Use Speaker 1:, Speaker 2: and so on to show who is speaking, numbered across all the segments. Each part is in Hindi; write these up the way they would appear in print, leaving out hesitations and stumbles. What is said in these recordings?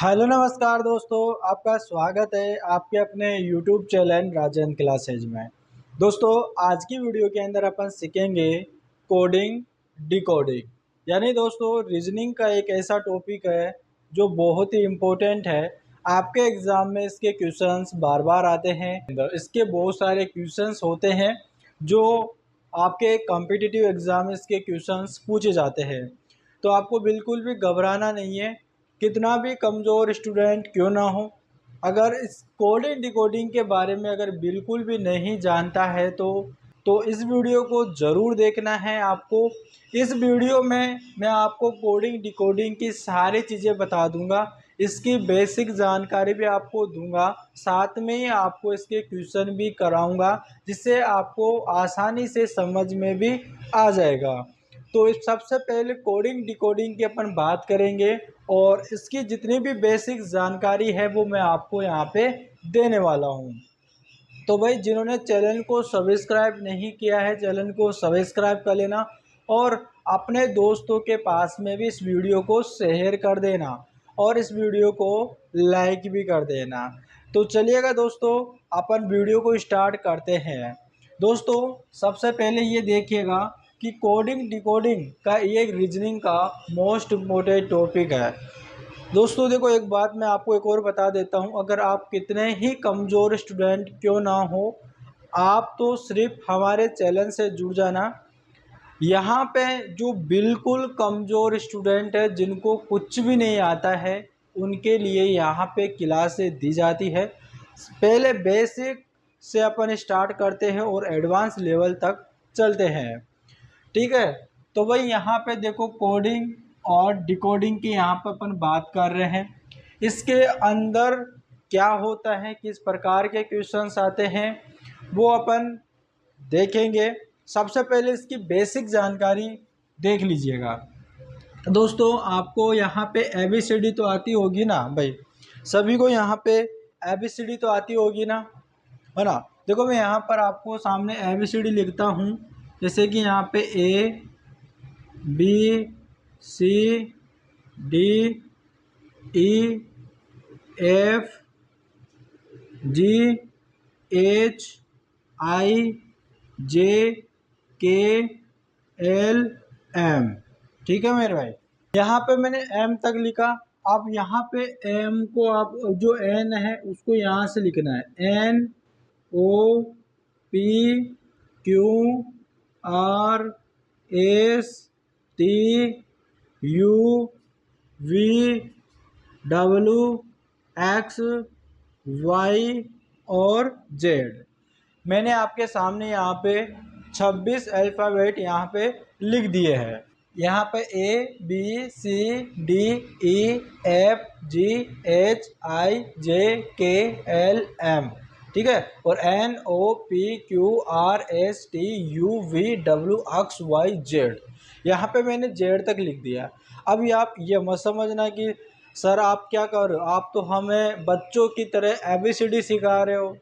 Speaker 1: हेलो नमस्कार दोस्तों, आपका स्वागत है आपके अपने यूट्यूब चैनल राजन क्लासेज में। दोस्तों, आज की वीडियो के अंदर अपन सीखेंगे कोडिंग डिकोडिंग। यानी दोस्तों, रीजनिंग का एक ऐसा टॉपिक है जो बहुत ही इम्पोर्टेंट है। आपके एग्ज़ाम में इसके क्वेश्चंस बार बार आते हैं। इसके बहुत सारे क्वेश्चंस होते हैं जो आपके कॉम्पिटिटिव एग्ज़ाम में इसके क्वेश्चंस पूछे जाते हैं। तो आपको बिल्कुल भी घबराना नहीं है, कितना भी कमज़ोर स्टूडेंट क्यों ना हो। अगर इस कोडिंग डिकोडिंग के बारे में अगर बिल्कुल भी नहीं जानता है तो इस वीडियो को ज़रूर देखना है आपको। इस वीडियो में मैं आपको कोडिंग डिकोडिंग की सारी चीज़ें बता दूंगा, इसकी बेसिक जानकारी भी आपको दूंगा, साथ में ही आपको इसके क्वेश्चन भी कराऊंगा, जिससे आपको आसानी से समझ में भी आ जाएगा। तो इस सबसे पहले कोडिंग डिकोडिंग की अपन बात करेंगे और इसकी जितनी भी बेसिक जानकारी है वो मैं आपको यहाँ पे देने वाला हूँ। तो भाई, जिन्होंने चैनल को सब्सक्राइब नहीं किया है, चैनल को सब्सक्राइब कर लेना और अपने दोस्तों के पास में भी इस वीडियो को शेयर कर देना और इस वीडियो को लाइक भी कर देना। तो चलिएगा दोस्तों, अपन वीडियो को स्टार्ट करते हैं। दोस्तों, सबसे पहले ये देखिएगा कि कोडिंग डिकोडिंग का ये रीजनिंग का मोस्ट इम्पोर्टेंट टॉपिक है। दोस्तों देखो, एक बात मैं आपको एक और बता देता हूँ, अगर आप कितने ही कमज़ोर स्टूडेंट क्यों ना हो, आप तो सिर्फ हमारे चैनल से जुड़ जाना। यहाँ पे जो बिल्कुल कमज़ोर स्टूडेंट है, जिनको कुछ भी नहीं आता है, उनके लिए यहाँ पे क्लासें दी जाती है। पहले बेसिक से अपन स्टार्ट करते हैं और एडवांस लेवल तक चलते हैं। ठीक है, तो भाई यहाँ पे देखो, कोडिंग और डिकोडिंग की यहाँ पर अपन बात कर रहे हैं। इसके अंदर क्या होता है, किस प्रकार के क्वेश्चंस आते हैं, वो अपन देखेंगे। सबसे पहले इसकी बेसिक जानकारी देख लीजिएगा। दोस्तों, आपको यहाँ पे ABCD तो आती होगी ना भाई, सभी को यहाँ पे ABCD तो आती होगी ना, है ना। देखो, मैं यहाँ पर आपको सामने ABCD लिखता हूँ, जैसे कि यहाँ पे ABCDEFGHIJKLM। ठीक है मेरे भाई, यहाँ पे मैंने M तक लिखा। अब यहाँ पे M को आप जो N है उसको यहाँ से लिखना है, NOPQRSTUVWX और Z। मैंने आपके सामने यहाँ पे 26 अल्फ़ाबेट यहाँ पे लिख दिए हैं। यहाँ पे ABCDEFGHIJKLM, ठीक है, और NOPQRSTUVWXYZ। यहाँ पे मैंने जेड तक लिख दिया। अभी आप ये मत समझना कि सर आप क्या कर रहे हो, आप तो हमें बच्चों की तरह ABCD सिखा रहे हो।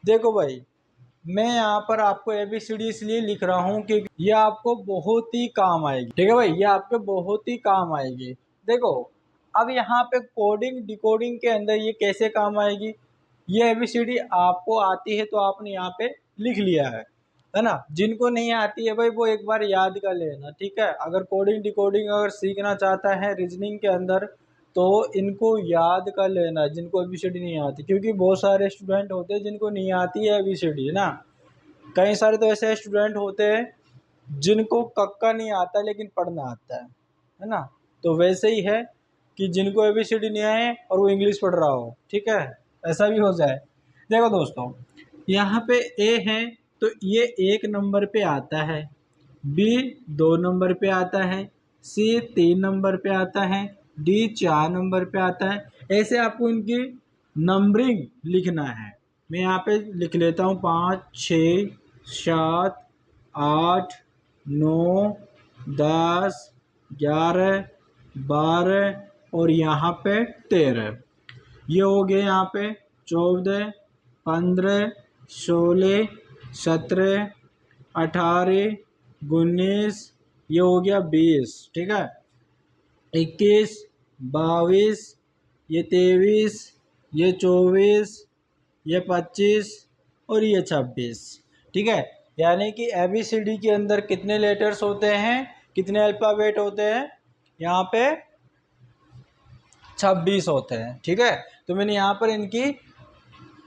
Speaker 1: देखो भाई, मैं यहाँ पर आपको ABCD इसलिए लिख रहा हूँ क्योंकि ये आपको बहुत ही काम आएगी। ठीक है भाई, ये आपके बहुत ही काम आएगी। देखो, अब यहाँ पे कोडिंग डिकोडिंग के अंदर ये कैसे काम आएगी, ये ABCD आपको आती है तो आपने यहाँ पे लिख लिया है ना। जिनको नहीं आती है भाई, वो एक बार याद कर लेना, ठीक है। अगर कोडिंग डिकोडिंग अगर सीखना चाहता है रीजनिंग के अंदर, तो इनको याद कर लेना, जिनको ABCD नहीं आती, क्योंकि बहुत सारे स्टूडेंट होते हैं जिनको नहीं आती है ABCD, है ना। कई सारे तो ऐसे स्टूडेंट होते हैं जिनको कक्का नहीं आता लेकिन पढ़ना आता है ना। तो वैसे ही है कि जिनको ABCD नहीं आए और वो इंग्लिश पढ़ रहा हो, ठीक है, ऐसा भी हो जाए। देखो दोस्तों, यहाँ पे A है तो ये 1 नंबर पे आता है, B 2 नंबर पे आता है, C 3 नंबर पे आता है, D 4 नंबर पे आता है। ऐसे आपको इनकी नंबरिंग लिखना है। मैं यहाँ पे लिख लेता हूँ 5 6 7 8 9 10 11 12 और यहाँ पे 13। ये हो गए यहाँ पे 14 15 16 17 18 19, ये हो गया 20, ठीक है, 21 22 ये 23, ये 24, ये 25 और ये 26। ठीक है, यानी कि ABCD के अंदर कितने लेटर्स होते हैं, कितने अल्फ़ाबेट होते हैं, यहाँ पे 26 होते हैं। ठीक है, तो मैंने यहाँ पर इनकी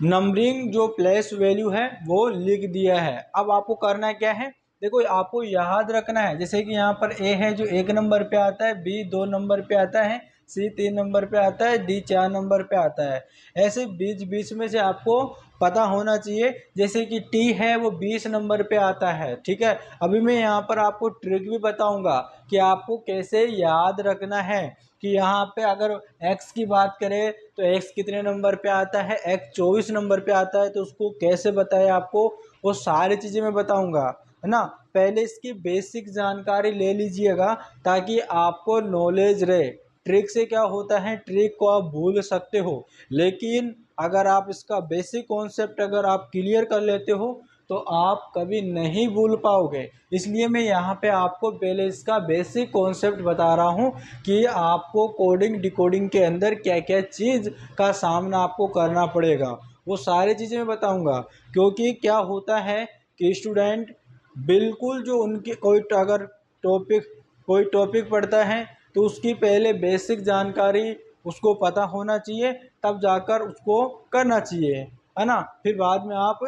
Speaker 1: नंबरिंग जो प्लेस वैल्यू है वो लिख दिया है। अब आपको करना क्या है, देखो आपको याद रखना है, जैसे कि यहाँ पर ए है जो 1 नंबर पे आता है, बी 2 नंबर पे आता है, सी 3 नंबर पे आता है, डी 4 नंबर पे आता है। ऐसे बीच बीच में से आपको पता होना चाहिए। जैसे कि टी है वो 20 नंबर पे आता है। ठीक है, अभी मैं यहाँ पर आपको ट्रिक भी बताऊंगा कि आपको कैसे याद रखना है कि यहाँ पे अगर x की बात करें तो x कितने नंबर पे आता है, x 24 नंबर पे आता है, तो उसको कैसे बताए आपको, वो सारी चीज़ें मैं बताऊंगा, है ना। पहले इसकी बेसिक जानकारी ले लीजिएगा ताकि आपको नॉलेज रहे। ट्रिक से क्या होता है, ट्रिक को आप भूल सकते हो, लेकिन अगर आप इसका बेसिक कॉन्सेप्ट अगर आप क्लियर कर लेते हो तो आप कभी नहीं भूल पाओगे। इसलिए मैं यहाँ पे आपको पहले इसका बेसिक कॉन्सेप्ट बता रहा हूँ कि आपको कोडिंग डिकोडिंग के अंदर क्या क्या चीज़ का सामना आपको करना पड़ेगा, वो सारी चीज़ें मैं बताऊँगा। क्योंकि क्या होता है कि स्टूडेंट बिल्कुल जो उनके अगर कोई टॉपिक पढ़ता है तो उसकी पहले बेसिक जानकारी उसको पता होना चाहिए, तब जाकर उसको करना चाहिए, है ना। फिर बाद में आप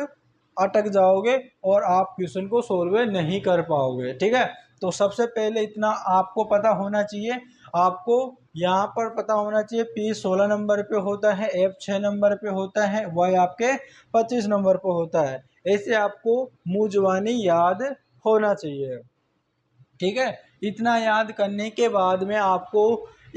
Speaker 1: अटक जाओगे और आप क्वेश्चन को सोल्व नहीं कर पाओगे। ठीक है, तो सबसे पहले इतना आपको पता होना चाहिए। आपको यहाँ पर पता होना चाहिए P 16 नंबर पे होता है, F 6 नंबर पे होता है, Y आपके 25 नंबर पे होता है। ऐसे आपको मुँह जुबानी याद होना चाहिए। ठीक है, इतना याद करने के बाद में आपको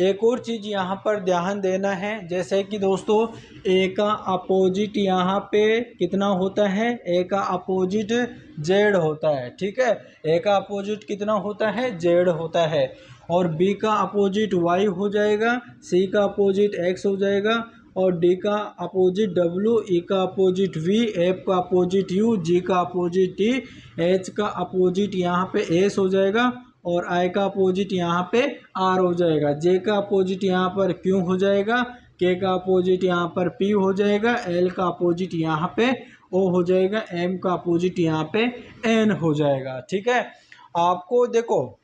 Speaker 1: एक और चीज़ यहाँ पर ध्यान देना है। जैसे कि दोस्तों ए का अपोजिट यहाँ पे कितना होता है, ए का अपोजिट जेड होता है। ठीक है, ए का अपोजिट कितना होता है, जेड होता है। और बी का अपोजिट वाई हो जाएगा, सी का अपोजिट एक्स हो जाएगा, और डी का अपोजिट डब्ल्यू, ई का अपोजिट वी, एफ का अपोजिट यू, जी का अपोजिट टी, एच का अपोजिट यहाँ पे एस हो जाएगा, और आई का अपोजिट यहाँ पे आर हो जाएगा, जे का अपोजिट यहाँ पर क्यू हो जाएगा, के का अपोजिट यहाँ पर पी हो जाएगा, एल का अपोजिट यहाँ पे ओ हो जाएगा, एम का अपोजिट यहाँ पे एन हो जाएगा। ठीक है, आपको देखो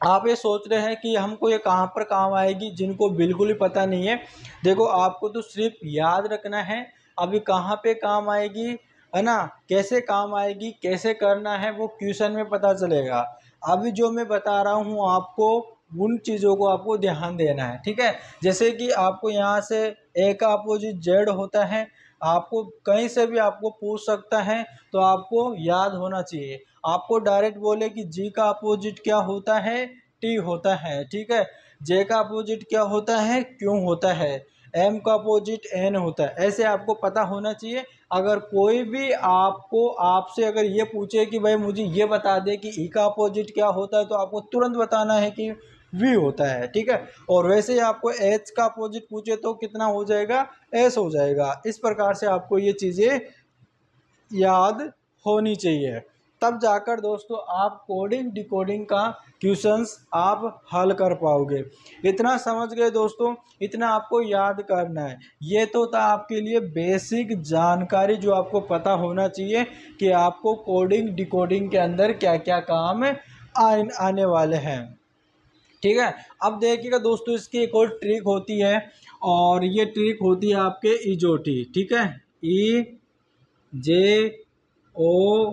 Speaker 1: आप ये सोच रहे हैं कि हमको ये कहाँ पर काम आएगी, जिनको बिल्कुल ही पता नहीं है, देखो आपको तो सिर्फ याद रखना है अभी कहाँ पे काम आएगी, है ना। कैसे काम आएगी, कैसे करना है, वो क्वेश्चन में पता चलेगा। अभी जो मैं बता रहा हूँ आपको, उन चीज़ों को आपको ध्यान देना है। ठीक है, जैसे कि आपको यहाँ से ए का अपोजिट जेड होता है, आपको कहीं से भी आपको पूछ सकता है, तो आपको याद होना चाहिए। आपको डायरेक्ट बोले कि जी का अपोजिट क्या होता है, टी होता है। ठीक है, जे का अपोजिट क्या होता है, क्यों होता है, एम का अपोजिट एन होता है, ऐसे आपको पता होना चाहिए। अगर कोई भी आपको आपसे अगर ये पूछे कि भाई मुझे ये बता दे कि ई का अपोजिट क्या होता है, तो आपको तुरंत बताना है कि वी होता है। ठीक है, और वैसे ही आपको एच का अपोजिट पूछे तो कितना हो जाएगा, एस हो जाएगा। इस प्रकार से आपको ये चीज़ें याद होनी चाहिए, तब जाकर दोस्तों आप कोडिंग डिकोडिंग का क्वेश्चंस आप हल कर पाओगे। इतना समझ गए दोस्तों, इतना आपको याद करना है। ये तो था आपके लिए बेसिक जानकारी जो आपको पता होना चाहिए कि आपको कोडिंग डिकोडिंग के अंदर क्या क्या काम आने वाले हैं। ठीक है, अब देखिएगा दोस्तों इसकी एक और ट्रिक होती है, और ये ट्रिक होती है आपके इजोटी। ठीक है, ई जे ओ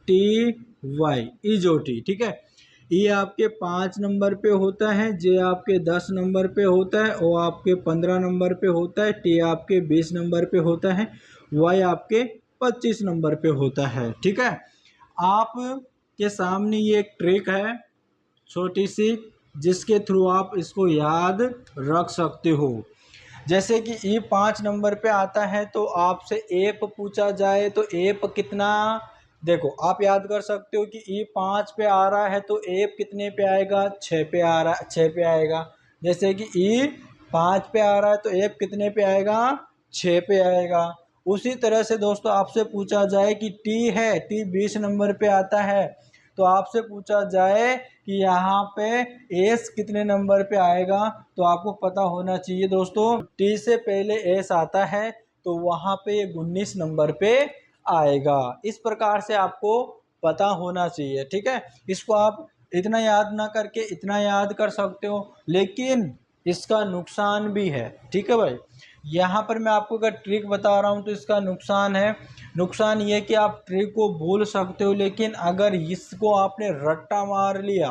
Speaker 1: टी वाई, इजोटी। ठीक है, ई आपके 5 नंबर पे होता है, जे आपके 10 नंबर पे होता है, ओ आपके 15 नंबर पे होता है, टी आपके 20 नंबर पे होता है, वाई आपके 25 नंबर पे होता है। ठीक है, आप के सामने ये एक ट्रिक है छोटी सी, जिसके थ्रू आप इसको याद रख सकते हो। जैसे कि ई 5 नंबर पे आता है, तो आपसे एप पूछा जाए तो एप कितना, देखो आप याद कर सकते हो कि ई 5 पे आ रहा है तो एप कितने पे आएगा, 6 पे आ रहा, 6 पे आएगा। जैसे कि ई 5 पे आ रहा है तो एप कितने पे आएगा, 6 पे आएगा। उसी तरह से दोस्तों आपसे पूछा जाए कि टी है, टी 20 नंबर पे आता है, तो आपसे पूछा जाए कि यहाँ पे एस कितने नंबर पे आएगा, तो आपको पता होना चाहिए दोस्तों। टी से पहले एस आता है तो वहाँ पे ये 19 नंबर पे आएगा। इस प्रकार से आपको पता होना चाहिए, ठीक है। इसको आप इतना याद ना करके इतना याद कर सकते हो, लेकिन इसका नुकसान भी है, ठीक है भाई। यहाँ पर मैं आपको अगर ट्रिक बता रहा हूँ तो इसका नुकसान है। नुकसान ये कि आप ट्रिक को भूल सकते हो, लेकिन अगर इसको आपने रट्टा मार लिया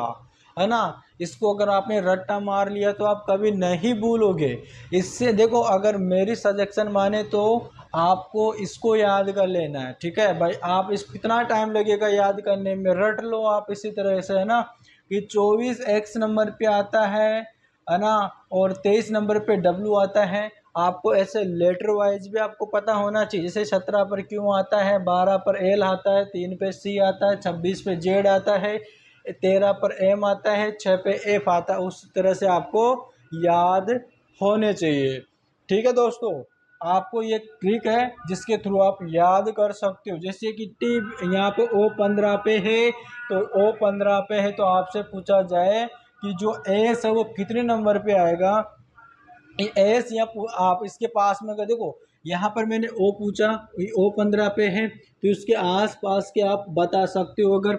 Speaker 1: है ना, इसको अगर आपने रट्टा मार लिया तो आप कभी नहीं भूलोगे। इससे देखो, अगर मेरी सजेशन माने तो आपको इसको याद कर लेना है, ठीक है भाई। आप इस कितना टाइम लगेगा याद करने में, रट लो आप इसी तरह से, है ना, कि 24x नंबर पे आता है ना, और 23 नंबर पे W आता है। आपको ऐसे लेटर वाइज भी आपको पता होना चाहिए, जैसे 17 पर क्यों आता है, 12 पर L आता है, 3 पे C आता है, 26 पे Z आता है, 13 पर M आता है, 6 पे F आता है। उस तरह से आपको याद होने चाहिए, ठीक है दोस्तों। आपको ये ट्रिक है जिसके थ्रू आप याद कर सकते हो। जैसे कि टी यहाँ पे O15 पे है, तो O15 पे है तो आपसे पूछा जाए कि जो एस है वो कितने नंबर पे आएगा। एस या आप इसके पास में अगर देखो, यहाँ पर मैंने ओ पूछा, O15 पे है तो इसके आस पास के आप बता सकते हो। अगर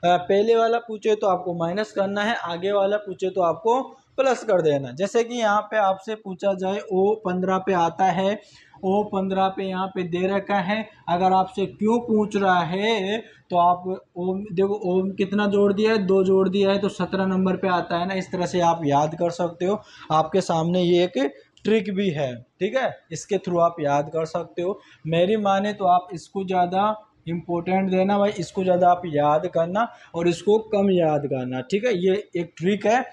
Speaker 1: पहले वाला पूछे तो आपको माइनस करना है, आगे वाला पूछे तो आपको प्लस कर देना। जैसे कि यहाँ पे आपसे पूछा जाए O15 पे आता है, O15 पे यहाँ पे दे रखा है। अगर आपसे क्यों पूछ रहा है तो आप ओम देखो, ओम कितना जोड़ दिया है, 2 जोड़ दिया है तो 17 नंबर पे आता है ना। इस तरह से आप याद कर सकते हो। आपके सामने ये एक ट्रिक भी है, ठीक है, इसके थ्रू आप याद कर सकते हो। मेरी माने तो आप इसको ज़्यादा इम्पोर्टेंट देना भाई, इसको ज़्यादा आप याद करना और इसको कम याद करना, ठीक है। ये एक ट्रिक है,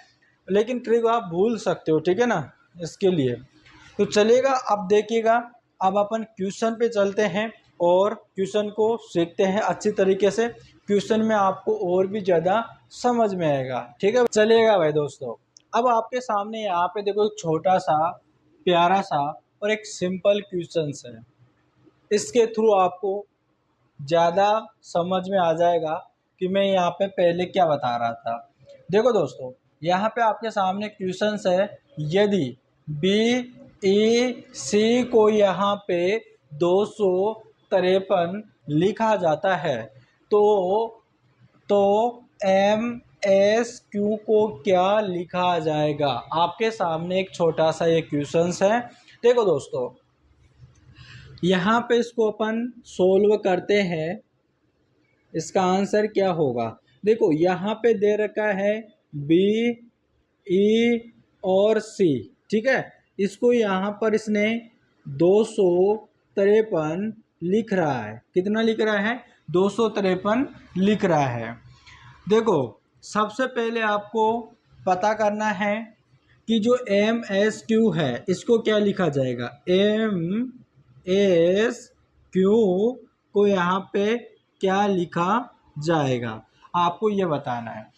Speaker 1: लेकिन ट्रिक आप भूल सकते हो, ठीक है ना, इसके लिए। तो चलेगा, अब देखिएगा, अब अपन क्वेश्चन पे चलते हैं और क्वेश्चन को सीखते हैं अच्छी तरीके से। क्वेश्चन में आपको और भी ज़्यादा समझ में आएगा, ठीक है। चलिएगा भाई दोस्तों, अब आपके सामने यहाँ पे देखो एक छोटा सा प्यारा सा और एक सिंपल क्वेश्चन है। इसके थ्रू आपको ज़्यादा समझ में आ जाएगा कि मैं यहाँ पे पहले क्या बता रहा था। देखो दोस्तों, यहाँ पे आपके सामने क्वेश्चन है, यदि BEC को यहाँ पे 253 लिखा जाता है तो MSQ को क्या लिखा जाएगा। आपके सामने एक छोटा सा ये क्वेश्चन है। देखो दोस्तों, यहाँ पे इसको अपन सोल्व करते हैं, इसका आंसर क्या होगा। देखो यहाँ पे दे रखा है BE और C, ठीक है। इसको यहाँ पर इसने 253 लिख रहा है। कितना लिख रहा है, 253 लिख रहा है। देखो, सबसे पहले आपको पता करना है कि जो MSQ है इसको क्या लिखा जाएगा। MSQ को यहाँ पे क्या लिखा जाएगा, आपको ये बताना है।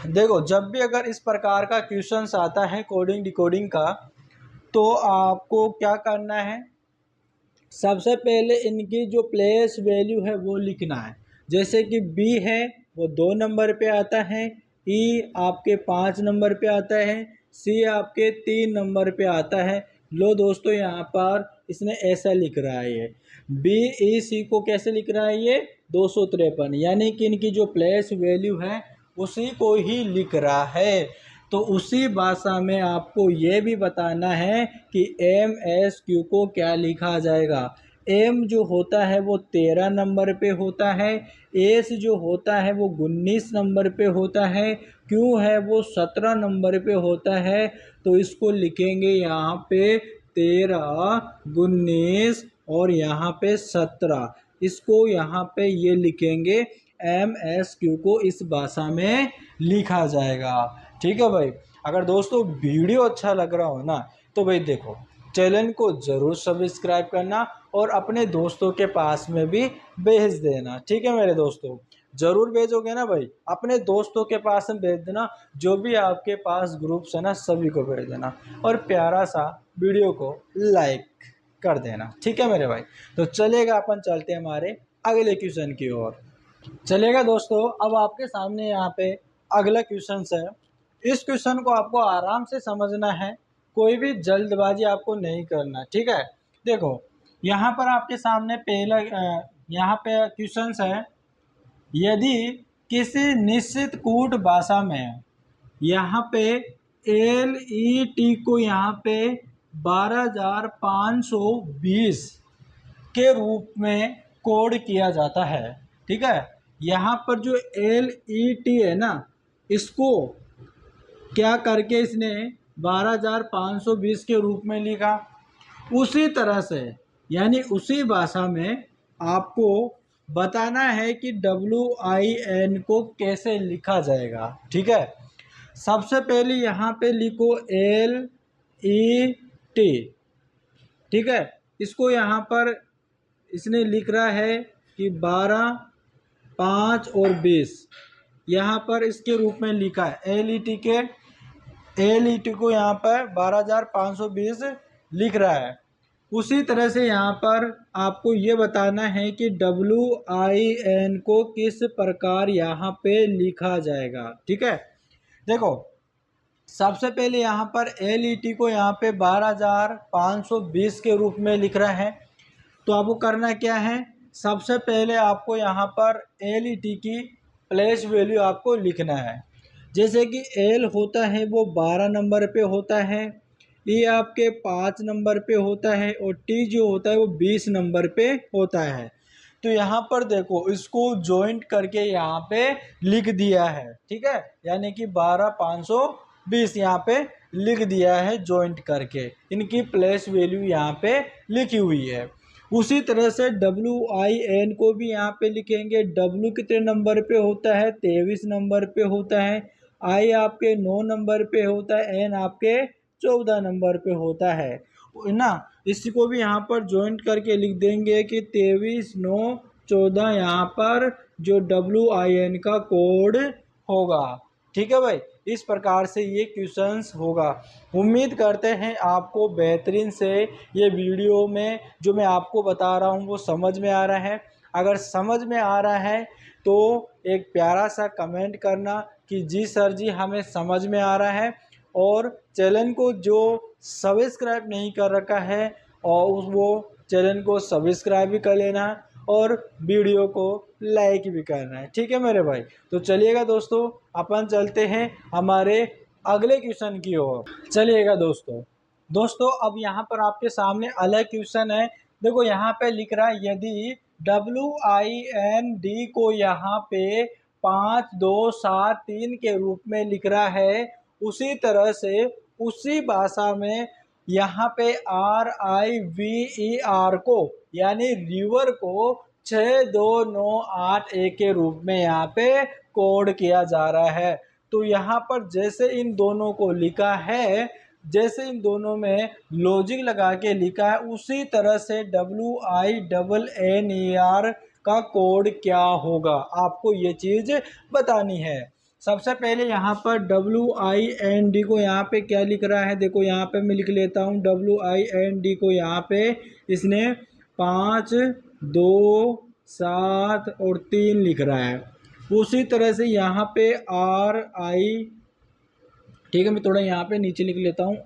Speaker 1: देखो, जब भी अगर इस प्रकार का क्वेश्चन आता है कोडिंग डिकोडिंग का, तो आपको क्या करना है, सबसे पहले इनकी जो प्लेस वैल्यू है वो लिखना है। जैसे कि B है वो 2 नंबर पे आता है, E आपके 5 नंबर पे आता है, C आपके 3 नंबर पे आता है। लो दोस्तों, यहाँ पर इसने ऐसा लिख रहा है, ये BEC को कैसे लिख रहा है, ये 253, यानी कि इनकी जो प्लेस वैल्यू है उसी को ही लिख रहा है। तो उसी भाषा में आपको ये भी बताना है कि MSQ को क्या लिखा जाएगा। M जो होता है वो 13 नंबर पे होता है, S जो होता है वो 19 नंबर पे होता है, Q है वो 17 नंबर पे होता है। तो इसको लिखेंगे यहाँ पे 13, 19 और यहाँ पे 17। इसको यहाँ पे ये लिखेंगे, MSQ को इस भाषा में लिखा जाएगा, ठीक है भाई। अगर दोस्तों वीडियो अच्छा लग रहा हो ना, तो भाई देखो, चैनल को ज़रूर सब्सक्राइब करना और अपने दोस्तों के पास में भी भेज देना, ठीक है मेरे दोस्तों। ज़रूर भेजोगे ना भाई, अपने दोस्तों के पास में भेज देना, जो भी आपके पास ग्रुप्स है ना सभी को भेज देना, और प्यारा सा वीडियो को लाइक कर देना, ठीक है मेरे भाई। तो चलेगा, अपन चलते हैं हमारे अगले क्वेश्चन की ओर। चलेगा दोस्तों, अब आपके सामने यहाँ पे अगला क्वेश्चन है। इस क्वेश्चन को आपको आराम से समझना है, कोई भी जल्दबाजी आपको नहीं करना, ठीक है। देखो यहाँ पर आपके सामने पहला यहाँ पे क्वेश्चन है, यदि किसी निश्चित कूट भाषा में यहाँ पे LET को यहाँ पे 12,520 के रूप में कोड किया जाता है, ठीक है। यहाँ पर जो LET है ना, इसको क्या करके इसने 12,520 के रूप में लिखा, उसी तरह से यानी उसी भाषा में आपको बताना है कि WIN को कैसे लिखा जाएगा, ठीक है। सबसे पहले यहाँ पे लिखो LET, ठीक है। इसको यहाँ पर इसने लिख रहा है कि 12, 5 और 20, यहाँ पर इसके रूप में लिखा है। LET को यहाँ पर 12,520 लिख रहा है। उसी तरह से यहाँ पर आपको ये बताना है कि WIN को किस प्रकार यहाँ पे लिखा जाएगा, ठीक है। देखो सबसे पहले यहाँ पर LET को यहाँ पे 12,520 के रूप में लिख रहा है। तो आपको करना क्या है, सबसे पहले आपको यहाँ पर LET की प्लेस वैल्यू आपको लिखना है। जैसे कि L होता है वो 12 नंबर पे होता है, E आपके 5 नंबर पे होता है और T जो होता है वो 20 नंबर पे होता है। तो यहाँ पर देखो इसको जॉइंट करके यहाँ पे लिख दिया है, ठीक है। यानी कि 12,520 यहाँ पे लिख दिया है जॉइंट करके, इनकी प्लेस वैल्यू यहाँ पे लिखी हुई है। उसी तरह से WIN को भी यहाँ पे लिखेंगे। W कितने नंबर पे होता है, 23 नंबर पे होता है। I आपके 9 नंबर पे होता है। N आपके 14 नंबर पे होता है ना। इसको भी यहाँ पर जॉइंट करके लिख देंगे कि 23, 9, 14 यहाँ पर जो WIN का कोड होगा, ठीक है भाई। इस प्रकार से ये क्वेश्चंस होगा। उम्मीद करते हैं आपको बेहतरीन से ये वीडियो में जो मैं आपको बता रहा हूँ वो समझ में आ रहा है। अगर समझ में आ रहा है तो एक प्यारा सा कमेंट करना कि जी सर जी हमें समझ में आ रहा है, और चैनल को जो सब्सक्राइब नहीं कर रखा है और वो चैनल को सब्सक्राइब भी कर लेना और वीडियो को लाइक भी करना है, ठीक है मेरे भाई। तो चलिएगा दोस्तों, अपन चलते हैं हमारे अगले क्वेश्चन की ओर। चलिएगा दोस्तों अब यहाँ पर आपके सामने अलग क्वेश्चन है। देखो यहाँ पे लिख रहा है, यदि WIND को यहाँ पे 5, 2, 7, 3 के रूप में लिख रहा है, उसी तरह से उसी भाषा में यहाँ पे RIVER को यानी रिवर को 62981 के रूप में यहाँ पे कोड किया जा रहा है। तो यहाँ पर जैसे इन दोनों को लिखा है, जैसे इन दोनों में लॉजिक लगा के लिखा है, उसी तरह से WINNER का कोड क्या होगा, आपको ये चीज़ बतानी है। सबसे पहले यहाँ पर WIND को यहाँ पे क्या लिख रहा है, देखो यहाँ पे मैं लिख लेता हूँ। WIND को यहाँ पे इसने 5, 2, 7 और 3 लिख रहा है। उसी तरह से यहाँ पे RI, ठीक है, मैं थोड़ा यहाँ पे नीचे लिख लेता हूँ,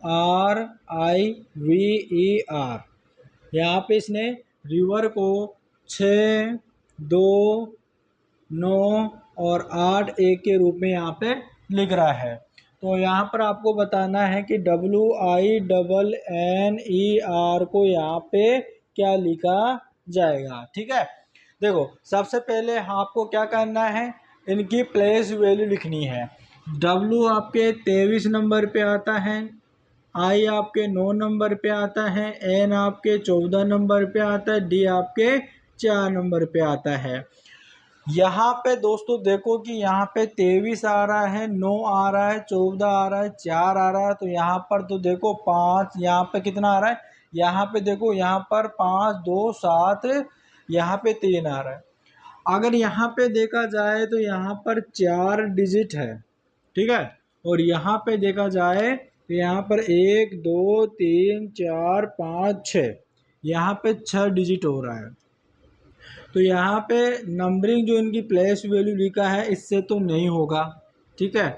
Speaker 1: RIVER। यहाँ पे इसने रिवर को 6, 2, 9 और 8 एक के रूप में यहाँ पे लिख रहा है। तो यहाँ पर आपको बताना है कि WINNER को यहाँ पे क्या लिखा जाएगा, ठीक है। देखो सबसे पहले आपको क्या करना है, इनकी प्लेस वैल्यू लिखनी है। W आपके 23 नंबर पे आता है, I आपके 9 नंबर पे आता है, N आपके 14 नंबर पे आता है, D आपके 4 नंबर पे आता है। यहाँ पे दोस्तों देखो कि यहाँ पे 23 आ रहा है, 9 आ रहा है, 14 आ रहा है, 4 आ रहा है। तो यहाँ पर तो देखो 5, यहाँ पे कितना आ रहा है, यहाँ पे देखो यहाँ पर 5, 2, 7, यहाँ पे 3 आ रहा है। अगर यहाँ पे देखा जाए तो यहाँ पर 4 डिजिट है, ठीक है। और यहाँ पे देखा जाए तो यहाँ पर 1, 2, 3, 4, 5, 6, यहाँ पे 6 डिजिट हो रहा है। तो यहाँ पे नंबरिंग जो इनकी प्लेस वैल्यू लिखा है इससे तो नहीं होगा, ठीक है।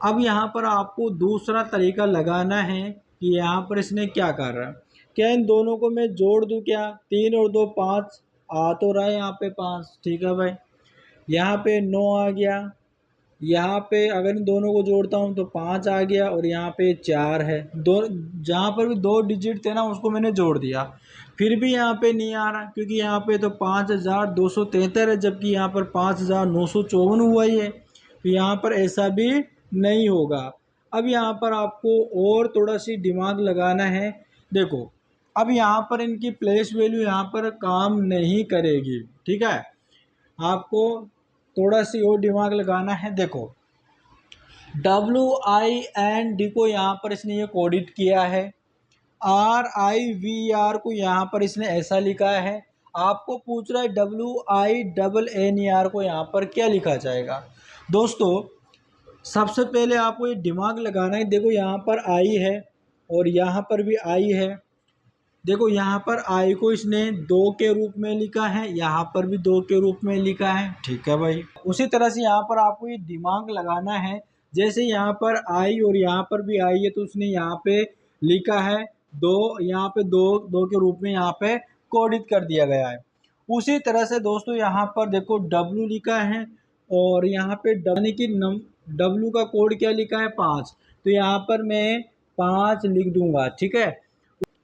Speaker 1: अब यहाँ पर आपको दूसरा तरीका लगाना है कि यहाँ पर इसने क्या कर रहा है, क्या इन दोनों को मैं जोड़ दूँ क्या, 3 और 2 5, आ तो रहा है यहाँ पे 5, ठीक है भाई। यहाँ पे 9 आ गया, यहाँ पे अगर इन दोनों को जोड़ता हूँ तो 5 आ गया और यहाँ पे 4 है। दो जहाँ पर भी 2 डिजिट थे ना उसको मैंने जोड़ दिया, फिर भी यहाँ पे नहीं आ रहा, क्योंकि यहाँ पे तो 5273 है, जबकि यहाँ पर 5954 हुआ ही है। तो यहाँ पर ऐसा भी नहीं होगा। अब यहाँ पर आपको और थोड़ा सी दिमाग लगाना है। देखो अब यहाँ पर इनकी प्लेस वैल्यू यहाँ पर काम नहीं करेगी, ठीक है। आपको थोड़ा सी और दिमाग लगाना है। देखो WIND को यहाँ पर इसने ये कोडिट किया है, RIVER को यहाँ पर इसने ऐसा लिखा है। आपको पूछ रहा है WINNER को यहाँ पर क्या लिखा जाएगा। दोस्तों सबसे पहले आपको ये दिमाग लगाना है। देखो यहाँ पर आई है और यहाँ पर भी आई है। देखो यहाँ पर आई को इसने 2 के रूप में लिखा है, यहाँ पर भी 2 के रूप में लिखा है, ठीक है भाई। उसी तरह से यहाँ पर आपको ये दिमाग लगाना है, जैसे यहाँ पर आई और यहाँ पर भी आई है तो उसने यहाँ पे लिखा है 2, यहाँ पे 2 के रूप में यहाँ पे कोडित कर दिया गया है। उसी तरह से दोस्तों यहाँ पर देखो डब्लू लिखा है और यहाँ पे यानी कि डब्लू का कोड क्या लिखा है 5, तो यहाँ पर मैं 5 लिख दूंगा, ठीक है।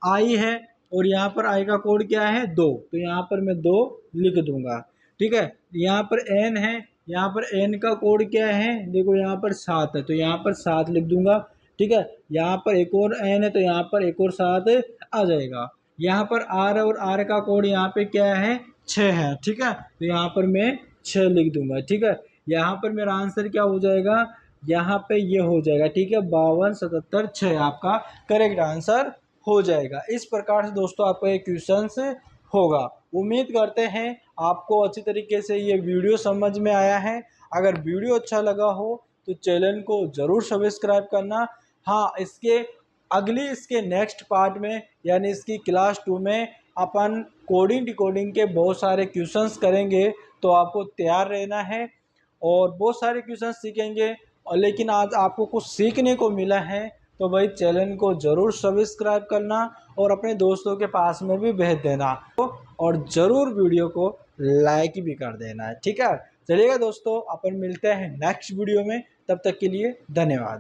Speaker 1: आई है और यहाँ पर आई का कोड क्या है 2, तो यहाँ पर मैं 2 लिख दूंगा, ठीक है। यहाँ पर एन है, यहाँ पर एन का कोड क्या है, देखो यहाँ पर 7 है, तो यहाँ पर 7 लिख दूंगा, ठीक है। यहाँ पर एक और एन है तो यहाँ पर एक और 7 आ जाएगा। यहाँ पर आर है और आर का कोड यहाँ पे क्या है 6 है, ठीक है, तो यहाँ पर मैं 6 लिख दूंगा, ठीक है। यहाँ पर मेरा आंसर क्या हो जाएगा, यहाँ पे ये हो जाएगा, ठीक है, 52 77 6 आपका करेक्ट आंसर हो जाएगा। इस प्रकार से दोस्तों आपका ये क्वेश्चन होगा। उम्मीद करते हैं आपको अच्छी तरीके से ये वीडियो समझ में आया है। अगर वीडियो अच्छा लगा हो तो चैनल को ज़रूर सब्सक्राइब करना। हाँ, इसके नेक्स्ट पार्ट में यानी इसकी क्लास 2 में अपन कोडिंग डिकोडिंग के बहुत सारे क्वेश्चंस करेंगे, तो आपको तैयार रहना है और बहुत सारे क्वेश्चन सीखेंगे। और लेकिन आज आपको कुछ सीखने को मिला है तो भाई चैनल को ज़रूर सब्सक्राइब करना और अपने दोस्तों के पास में भी भेज देना और ज़रूर वीडियो को लाइक भी कर देना है, ठीक है। चलिएगा दोस्तों, अपन मिलते हैं नेक्स्ट वीडियो में, तब तक के लिए धन्यवाद।